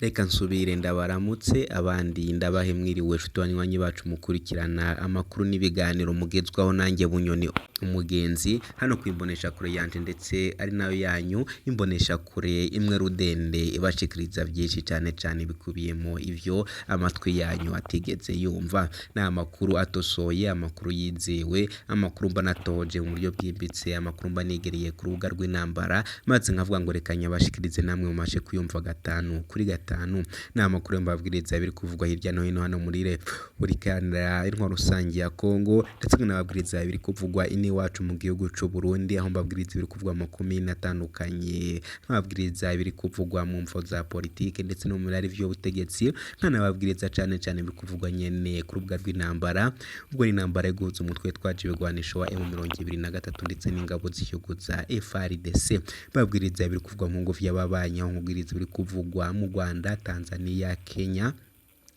Reka nsubire ndabaramutse abandi ndabahe mwiriwe nshuti banywanyi bacu mukurikirana amakuru n'ibiganiro mugezwaho nanjye Bunyoni umugenzi hano kwimbonesha kure yanje ndetse ari nayo yanyu imbonesha kure imwe rudende ibashikiriza byinshi cyane bikubiyemo ivyo amatwi yanyu atigeze yumva na amakuru atosoye amakuru yizewe amakuru mba natoje mu buryo bwimbitse amakuru mba nigereye ku rubuga rw'intambara maze nkavuga ngo rekanya bashikirize namwe mumashe kuyumva gatanu kuri gatanu na amakuru mbabwiriza biri kuvugwa hirya no hino hano muri Repubulika Intwaro Rusange ya Kongo ndetse n'ababwiriza biri kuvugwa ini wacu mu gihugu cy'u Burundi aho mbabwiriza biri kuvugwa makomine atandukanye nk'ababwiriza biri kuvugwa mu mvo za politike ndetse no mu mirari vy'ubutegetsi nk'anababwiriza cyane biri kuvugwa nyene ku rubuga rw'intambara ubwo n'intambara iguza umutwe twaje bigwanisho wa M23 ndetse n'ingabo z'igihugu za FARDC babwiriza biri kuvugwa mu ngo vy'ababanyi aho mbabwiriza biri kuvugwa mu Rwanda Tanzania Kenya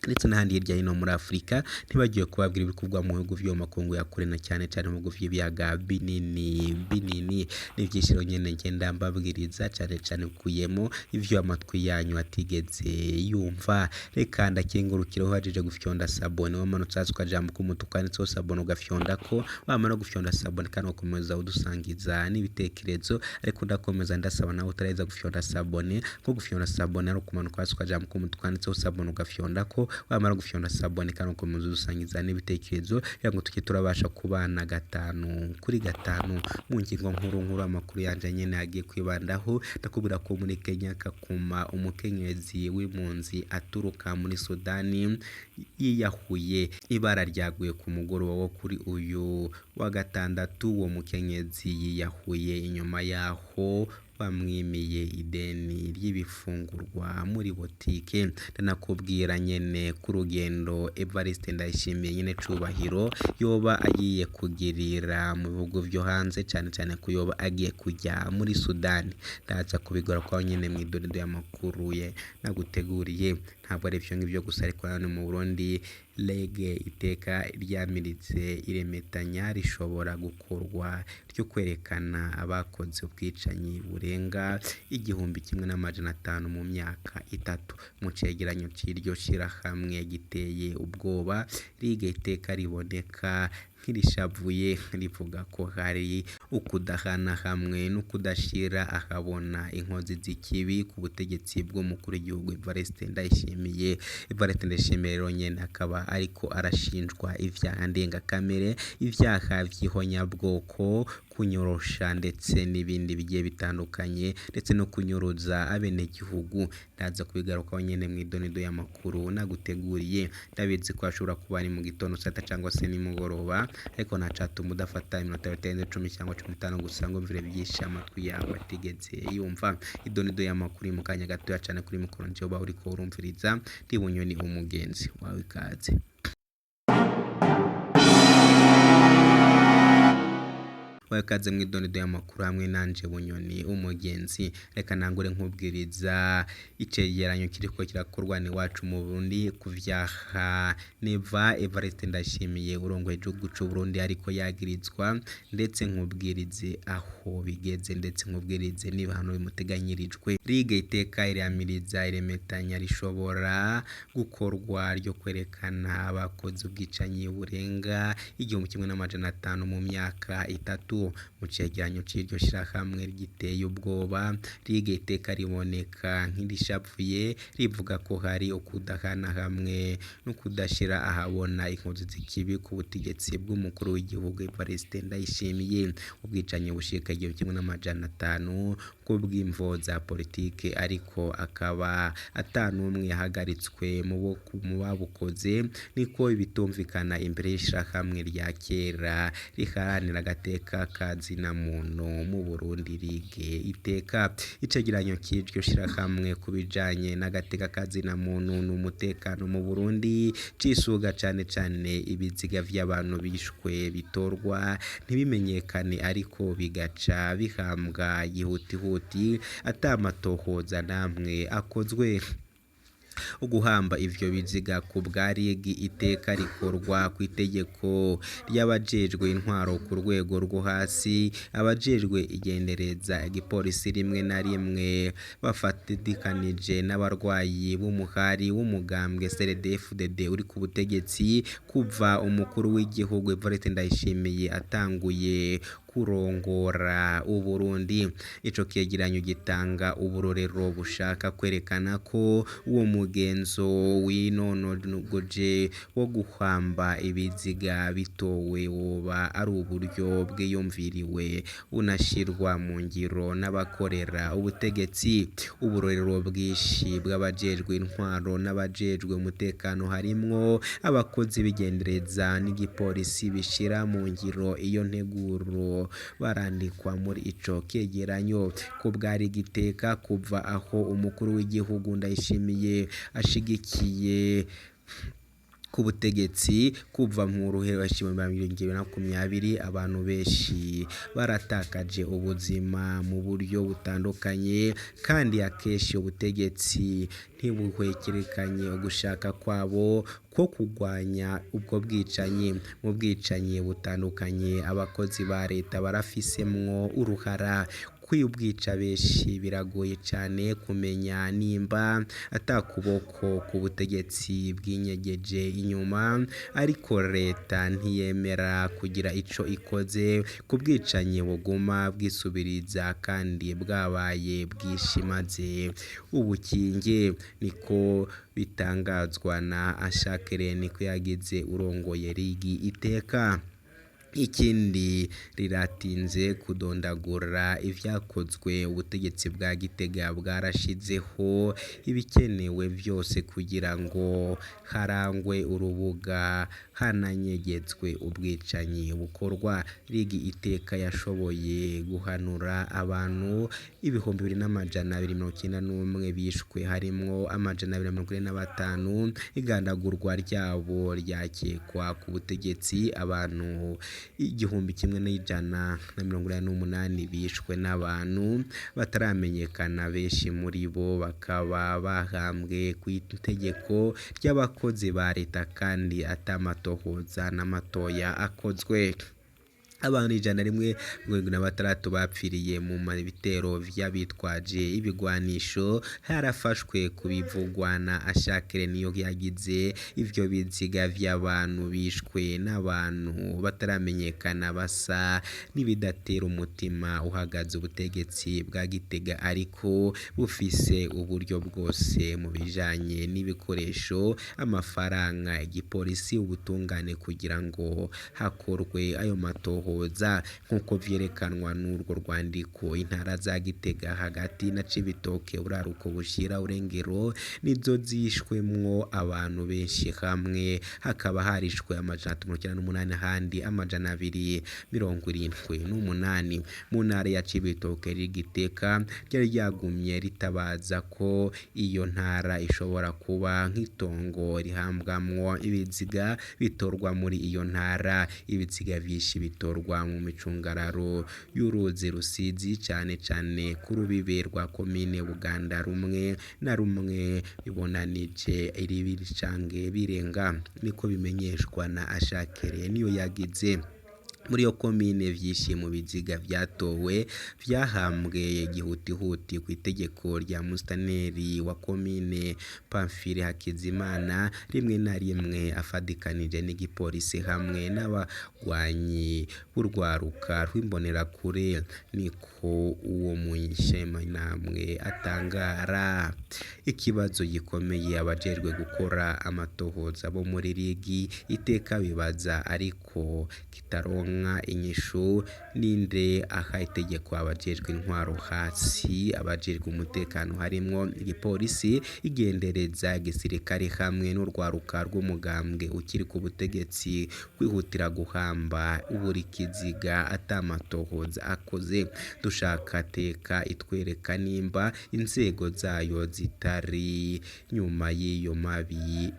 ndetse n'ahandi hirya hino muri Afrika ntibagiye kubabwira ibikuvugwa mu bihugu vyo makungu ya kure na cyane mu bihugu vy'ibiyaga binini n'ivyishiro nyene ngenda mbabwiriza cyane bikuyemo ivyo amatwi yanyu atigeze yumva reka ndakengurukiraho hajije gufyonda sabone wamanutse ukajambo kumutukanitse sabone ugafyonda ko wamara gufyonda sabone kandi ukomeza udusangiza n'ibitekerezo ariko ndakomeza ndasaba nawe utareza gufyonda sabone ko gufyonda sabone ari kumanuka ukajambo kumutukanitse sabone ugafyonda ko wamara gufyonda sabone kandi ukomeza udusangiza n'ibitekerezo yango tuke turabasha kubana gatanu kuri gatanu mu ngingo nkuru amakuru yanje nyene agiye kwibandaho ndakubwira ko muri Kenya kakuma umukenyezi w'impunzi aturuka muri Sudani yiyahuye ibara ryaguye ku mugoroba wo kuri uyu wa gatandatu uwo mukenyezi yiyahuye inyuma yaho bamwimiye ideni ry'ibifungurwa muri botike ndanakubwira nyene ku rugendo Evariste Ndayishimiye nyene cubahiro yoba agiye kugirira mu bihugu vyo hanze cyane kuyoba agiye kujya muri Sudani ndaza kubigora kwa nyene mw'idonido y'amakuru ye naguteguriye ntabwo ari ivyo ngivyo gusa ariko hano mu Burundi lege iteka ryamiritse iremetanya rishobora gukorwa ryo kwerekana abakoze ubwicanyi burenga 1,500 mu myaka 3 mu cegeranyo cy'iryo shirahamwe giteye ubwoba lege iteka riboneka nk'irishavuye rivuga ko hari ukudahana hamwe no kudashira ahabona inkozi z'ikibi ku butegetsi bw'umukuru w'igihugu Evariste Ndayishimiye rero nyene akaba ariko arashinjwa ivyaha ndengakamere ivyaha vy'ihonyabwoko kunyorosha ndetse n'ibindi bigiye bitandukanye ndetse no kunyuruza abenegihugu ndaza kubigarukaho nyene mw'idonido y'amakuru naguteguriye ndabizi ko ashobora kuba ari mu gitondo sata cyangwa se nimugoroba ariko ntacatuma udafata iminota 10 cyangwa 15 gusa ngo mvire byinshi amatwi yawe atigeze yumva idonido y'amakuru mu kanya gato cyane kuri mikoro nje uba uriko urumviriza ndi Bunyoni umugenzi wawe kaze wakaze mw'idonido y'amakuru hamwe nanje Bunyoni umugenzi reka nangure nkubwiriza icegeranyo kiriko kirakorwa ni wacu mu Burundi kuvyaha neva Evariste Ndayishimiye urongoye igihugu cy'u Burundi ariko yagirizwa ndetse nkubwirize aho bigeze ndetse nkubwirize n'ibihano bimuteganyirijwe Ligue iteka iramiriza iremetanya rishobora gukorwa ryo kwerekana abakoze ubwicanyi burenga 1,500 mu myaka 3 mu cegeranyo cy'iryo shirahamwe giteye ubwoba Ligue iteka riboneka nk'irishavuye rivuga ko hari ukudahana hamwe no kudashira ahabona inkozi z'ikibi ku butegetsi bw'umukuru w'igihugu Evariste Ndayishimiye ubwicanyi bushika 1,500 ko bw'imvo za politike ariko akaba atanumwe yahagaritswe mu babukoze niko bitumvikana imbere y'ishirahamwe rya kera riharanira agateka kazina muntu mu Burundi Ligue iteka icegeranyo cy'iryo shirahamwe kubijanye n'agateka kazina muntu n'umutekano mu Burundi cisuga cyane ibiziga vy'abantu bishwe bitorwa ntibimenyekane ariko bigaca bihambwa yihutihuti atamatohoza namwe akozwe guhamba ivyo biziga ku bwa RIG iteka rikorwa ku itegeko ry'abajejwe intwaro ku rwego rwo hasi. Abajejwe igendereza igipolisi rimwe na rimwe bafatikanije n'abarwayi b'umuhari w'umugambwe CNDD-FDD uri ku butegetsi kuva umukuru w'igihugu Evariste Ndayishimiye atanguye kurongora Uburundi. Ico kegeranyo gitanga uburorero bushaka kwerekana ko uwo mugenzo winonogoje wo guhamba ibiziga bitowe woba ari uburyo bwiyumviriwe unashirwa mu ngiro n'abakorera ubutegetsi. Uburorero bwishi bw'abajejwe intwaro n'abajejwe umutekano harimwo abakozi b'igendereza n'igipolisi bishira mu ngiro iyo nteguro barandikwa muri ico kegeranyo. Ku bwari giteka kuva aho umukuru w'igihugu Ndayishimiye ashigikiye ku butegetsi kuva mu ruhero rwa 2020 abantu benshi baratakaje ubuzima mu buryo butandukanye, kandi akeshi ubutegetsi ntibuhwekerekanye ugushaka kwabo ko kugwanya ubwo bwicanyi. Mu bwicanyi butandukanye abakozi ba leta barafisemwo uruhara. Kwiyubwica benshi biragoye cyane kumenya nimba atakuboko ku butegetsi bw'inyegeje inyuma, ariko leta ntiyemera kugira ico ikoze ku bwicanyi buguma bwisubiriza kandi bwabaye bwishimaze ubukinge. Niko bitangazwa na Ashakere niko yagize urongoye RIG iteka. Ikindi riratinze kudondagura ivyakozwe. Ubutegetsi bwa Gitega bwarashizeho ibikenewe byose kugira ngo harangwe urubuga hananyegetswe ubwicanyi bukorwa. RIG iteka yashoboye guhanura abantu 2291 bishwe, harimwo 245 igandagurwa ryabo ryakekwa ku butegetsi. Abantu 1188 bishwe n'abantu bataramenyekana, benshi muri bo bakaba bahambwe ku itegeko ry'abakozi ba leta kandi atamatohoza n'amatoya akozwe. Abantu 116 bapfiriye mu bitero vy'abitwaje ibigwanisho. Harafashwe kubivugwa na Ashakere niyo yagize ivyo biziga vy'abantu bishwe n'abantu bataramenyekana basa nibidatera umutima uhagaze. Ubutegetsi bwa Gitega ariko bufise uburyo bwose mu bijanye n'ibikoresho, amafaranga, igipolisi, ubutungane kugira ngo hakorwe ayo matoho nk'uko vyerekanwa n'urwo rwandiko. Intara za Gitega hagati na Cibitoke, uraruko bushira urengero nizo zishwemwo abantu benshi, hamwe hakaba harishwe 198 handi 278. Mu ntara ya Cibitoke Giteka ryari ryagumye ritabaza ko iyo ntara ishobora kuba nk'itongo rihambwamwo ibiziga bitorwa muri iyo ntara. Ibiziga vyinshi bitorwa mu micungararo y'uruzi Rusizi, cyane ku rubibe rwa komine Buganda. Rumwe na rumwe bibonanije iribiri canke birenga, niko bimenyeshwa na Ashakere niyo yagize. Muri yo komine vyinshi mu biziga vyatowe vyahambwe gihutihuti ku itegeko rya Mustaneri wa komine Pamphile Hakizimana, rimwe na rimwe afadikanije n'igipolisi hamwe n'abagwanyi b'urwaruka rw'imbonerakure. Niko uwo munyishema namwe atangara. Ikibazo gikomeye abajejwe gukora amatohoza bo muri RIG iteka bibaza ariko kitaronka inyishu ninde aha itegeko abajejwe intwaro hasi, abajejwe umutekano harimwo igipolisi, igendereza, igisirikare hamwe n'urwaruka rw'umugambwe ukiri ku butegetsi kwihutira guhamba buri kiziga atamatohoza akoze. Dushaka teka itwereka nimba inzego zayo zitari nyuma y'iyo mabi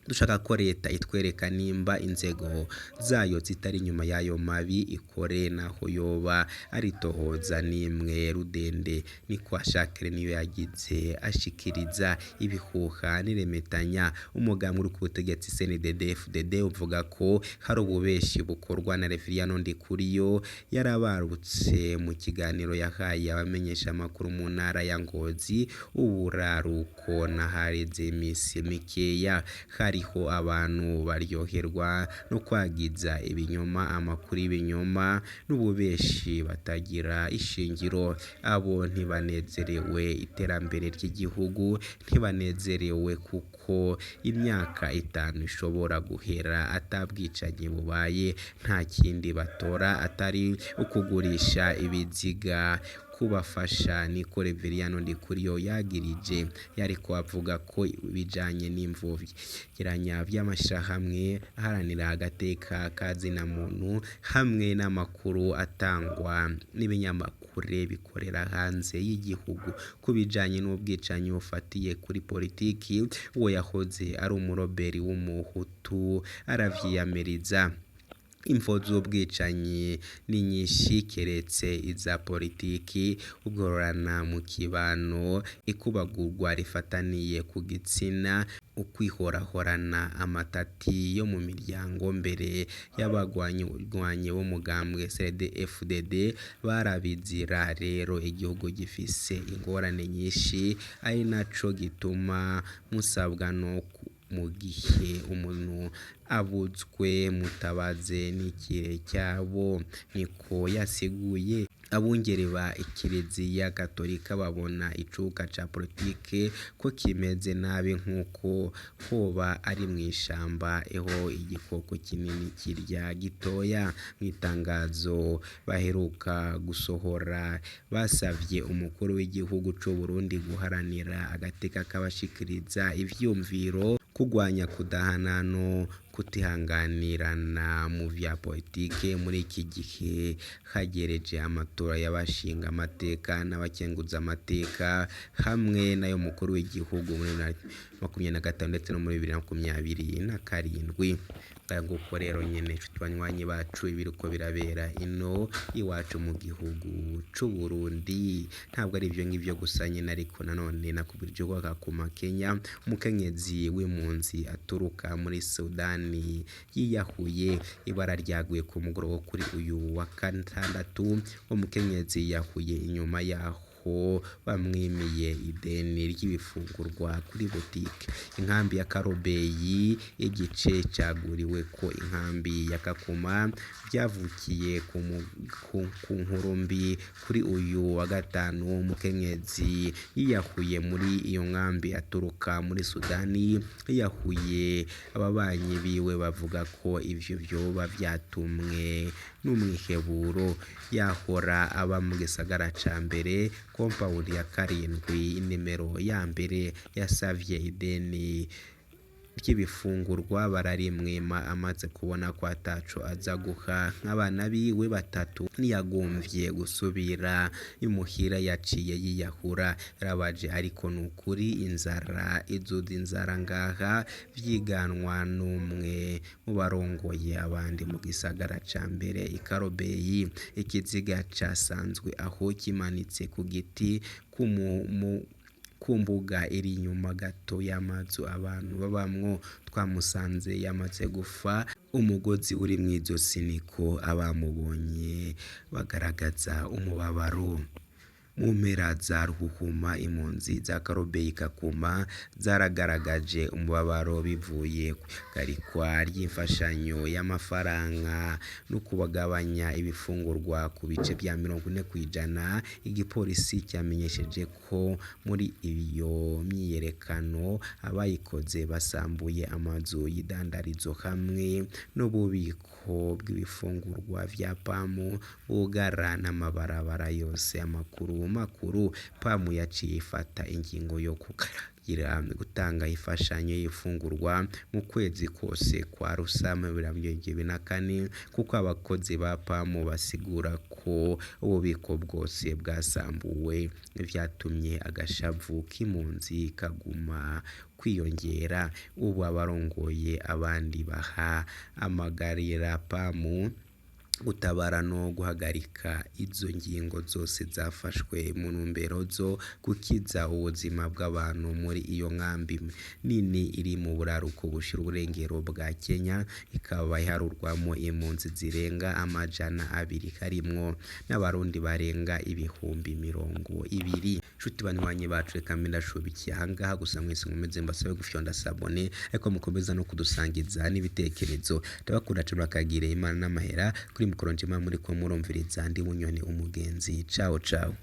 dushaka ko leta itwereka nimba inzego zayo zitari inyuma y'ayo mabi ikore naho yoba aritohoza nimwe rudende ni kwa Shakire niyo yagize ashikiriza ibihuha niremetanya umugambi uri ku butegetsi CNDD-FDD uvuga ko hari ububeshi bukorwa na Reveriyano Ndikuriyo yarabarutse mu kiganiro yahaye abamenyesha amakuru mu ntara ya Ngozi uburaruko na hareze imisi mikeya hariho abantu baryoherwa no kwagiza ibinyoma amakuru y'ibinyoma n'ububeshi batagira ishingiro abo ntibanezerewe iterambere ry'igihugu ntibanezerewe kuko imyaka 5 ishobora guhera atabwicanyi bubaye nta kindi batora atari ukugurisha ibiziga kubafasha niko Reveriyano Ndikuriyo yagirije yariko avuga ko bijanye n'imvuvyi geranya by'amashirahamwe aharanira agateka kazina muntu hamwe n'amakuru atangwa n'ibinyamakuru bikorera hanze y'igihugu kubijanye n'ubwicanyi bufatiye kuri politiki uwo yahoze ari umuroberi w'umuhutu aravyiyamiriza imvo z'ubwicanyi ni nyinshi keretse iza politiki ugororana mu kibano ikubagurwa rifataniye ku gitsina ukwihorahorana amatati yo mu miryango mbere y'abagwanye b'umugambwe CNDD-FDD barabizira rero igihugu gifise ingorane nyinshi ari naco gituma musabwa no mu gihe umuntu abuzwe mutabaze n'ikire cyabo niko yasiguye abungere ba Kiliziya Gatolika babona icuka ca politike ko kimeze nabi nkuko hoba ari mwishamba eho igikoko kinini kirya gitoya mwitangazo baheruka gusohora basavye umukuru w'igihugu c'u Burundi guharanira agateka kabashikiriza ivyumviro kugwanya kudahana no kutihanganirana mu vya politike muri iki gihe hagereje amatora y'abashinga amateka n'abakenguza amateka hamwe nayo mukuru w'igihugu muri 2025 ndetse no muri 2027 nguko rero nyene twanywanyi bacu ibiruko birabera ino iwacu mu gihugu c'u Burundi ntabwo ari ivyo ngivyo gusa nyene ariko nanone nakubirije ko Kakuma Kenya umukenyezi w'impunzi aturuka muri Sudani yiyahuye ibara ryaguye ku mugoroba kuri uyu wa gatandatu umukenyezi yahuye inyuma yaho bamwimiye ideni ry'ibifungurwa kuri boutique inkambi ya Karobeyi igice cyaguriwe ko inkambi ya Kakuma byavukiye ku nkurumbi kuri uyu wa gatanu umukenyezi yiyahuye muri iyo nkambi aturuka muri Sudani yiyahuye ababanyi biwe bavuga ko ivyo byoba byatumwe n'umwiheburo yahora aba mu gisagara ca mbere compound ya 7 inimero ya mbere yasavye ideni ry'ibifungurwa bararimwema amaze kubona ko ataco aza guha nk'abana biwe batatu niyagomvye gusubira imuhira yaciye yiyahura rabaje ariko nukuri inzara izuza inzara ngaha vyiganwa n'umwe mu barongoye abandi mu gisagara ca mbere Ikarobeyi ikiziga casanzwe aho kimanitse ku giti kumbuga iri inyuma gato y'amazu abantu babamwo twamusanze yamaze gufa umugozi uri mwizosi niko abamubonye bagaragaza umubabaro mu mpera za Ruhuhuma impunzi za Karobeyi Kakuma zaragaragaje umubabaro bivuye garikwa ry'imfashanyo y'amafaranga no kubagabanya ibifungurwa ku bice bya 40% igipolisi cyamenyesheje ko muri iyo myiyerekano abayikoze basambuye amazu y'idandarizo hamwe n'ububiko bw'ibifungurwa vya pamu bugara n'amabarabara yose makuru pamu yaciye ifata ingingo yo kugira gutanga imfashanyo y'ifungurwa mu kwezi kose kwa Rusama 2024 kuko abakozi ba PAM basigura ko ububiko bwose bwasambuwe vyatumye agashavu k'impunzi kaguma kwiyongera. Ubu abarongoye abandi baha amagarira PAM gutabara no guhagarika izo ngingo zose zafashwe mu ntumbero zo gukiza ubuzima bw'abantu muri iyo nkambi nini iri mu buraruko bushira uburengero bwa Kenya, ikaba iharurwamo impunzi zirenga 200 harimwo n'abarundi barenga 20,000. Nshuti banywanyi bacu reka ndashubikiye ahangaha gusa mwese mumeze mbasabe gufyonda sabone ariko mukomeza no kudusangiza n'ibitekerezo. Ndabakunda cyane bakagire Imana n'amahera kuri mukoronjema muri ko murumviriza ndi Bunyoni umugenzi. Ciao ciao.